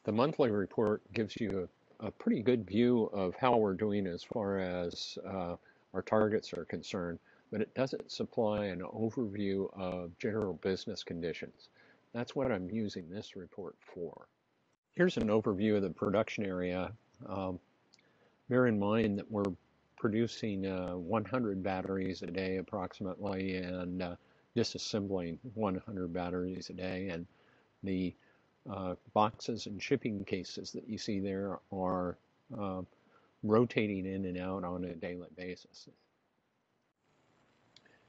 The monthly report gives you a pretty good view of how we're doing as far as our targets are concerned, but it doesn't supply an overview of general business conditions. That's what I'm using this report for. Here's an overview of the production area. Um, Bear in mind that we're producing 100 batteries a day approximately and disassembling 100 batteries a day. And the boxes and shipping cases that you see there are uh, rotating in and out on a daily basis.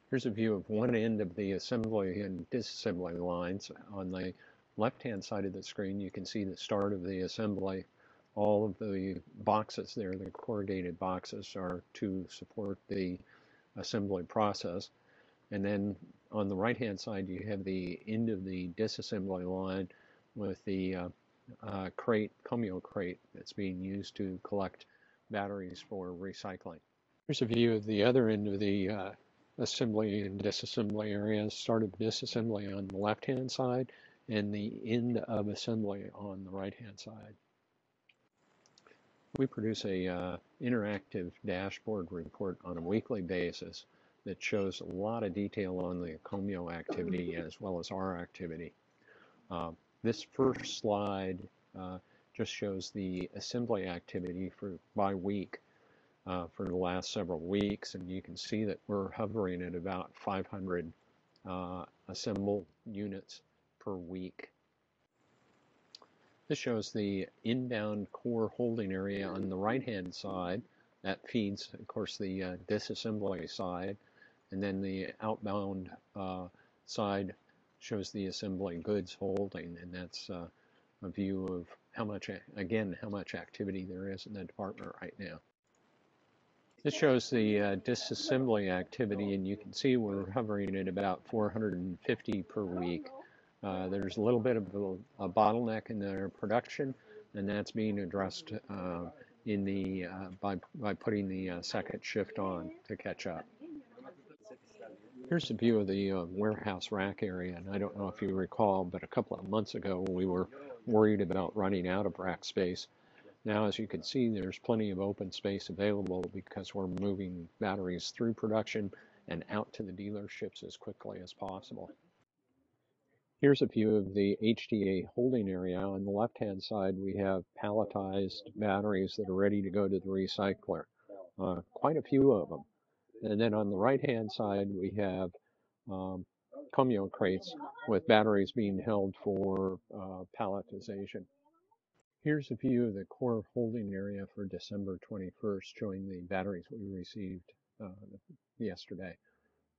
Here's a view of one end of the assembly and disassembly lines. On the left-hand side of the screen, you can see the start of the assembly. All of the boxes there, the corrugated boxes, are to support the assembly process. And then on the right-hand side, you have the end of the disassembly line with the crate, Comio crate, that's being used to collect batteries for recycling. Here's a view of the other end of the assembly and disassembly areas. Start of disassembly on the left-hand side and the end of assembly on the right-hand side. We produce a interactive dashboard report on a weekly basis that shows a lot of detail on the Comio activity as well as our activity. This first slide just shows the assembly activity by week for the last several weeks, and you can see that we're hovering at about 500 assembled units per week. This shows the inbound core holding area on the right-hand side. That feeds, of course, the disassembly side, and then the outbound side shows the assembly goods holding, and that's a view of how much activity there is in the department right now. This shows the disassembly activity, and you can see we're hovering at about 450 per week. There's a little bit of a bottleneck in their production, and that's being addressed by putting the second shift on to catch up. Here's a view of the warehouse rack area, and I don't know if you recall, but a couple of months ago we were worried about running out of rack space. Now, as you can see, there's plenty of open space available because we're moving batteries through production and out to the dealerships as quickly as possible. Here's a view of the HDA holding area. On the left-hand side, we have palletized batteries that are ready to go to the recycler, quite a few of them. And then on the right-hand side, we have Comio crates with batteries being held for palletization. Here's a view of the core holding area for December 21st, showing the batteries we received yesterday.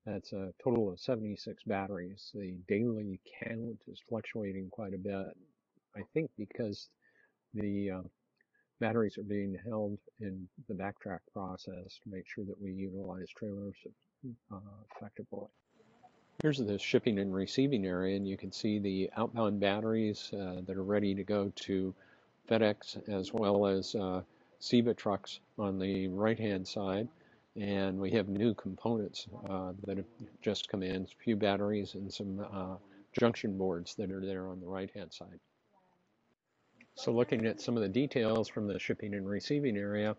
That's a total of 76 batteries. The daily count is fluctuating quite a bit, I think because the batteries are being held in the backtrack process to make sure that we utilize trailers effectively. Here's the shipping and receiving area, and you can see the outbound batteries that are ready to go to FedEx as well as SEBA trucks on the right-hand side. And we have new components that have just come in, a few batteries and some junction boards that are there on the right-hand side. So looking at some of the details from the shipping and receiving area,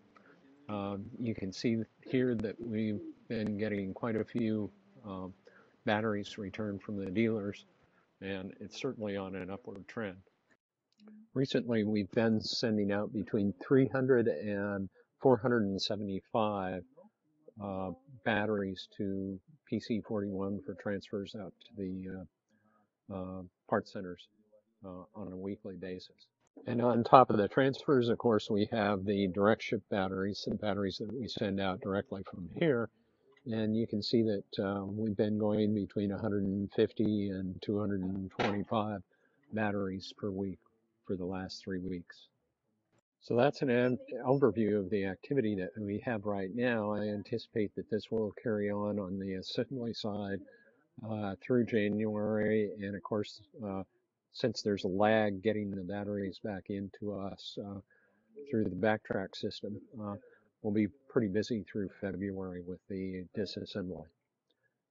you can see here that we've been getting quite a few batteries returned from the dealers, and it's certainly on an upward trend. Recently, we've been sending out between 300 and 475 batteries to PC41 for transfers out to the part centers on a weekly basis. And on top of the transfers, of course, we have the direct ship batteries, the batteries that we send out directly from here. And you can see that we've been going between 150 and 225 batteries per week for the last 3 weeks. So that's an overview of the activity that we have right now. I anticipate that this will carry on the assembly side through January. And of course, since there's a lag getting the batteries back into us through the backtrack system, we'll be pretty busy through February with the disassembly.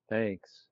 Thanks.